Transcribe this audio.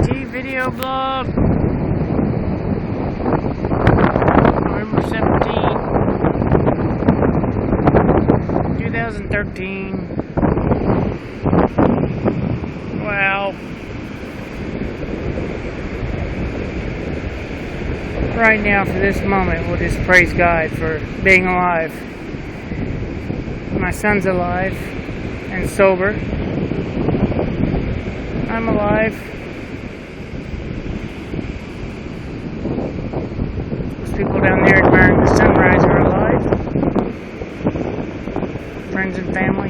JT video blog, November 17, 2013. Wow. Right now, for this moment, we'll just praise God for being alive. My son's alive and sober. I'm alive. Those people down there admiring the sunrise are alive. Friends and family.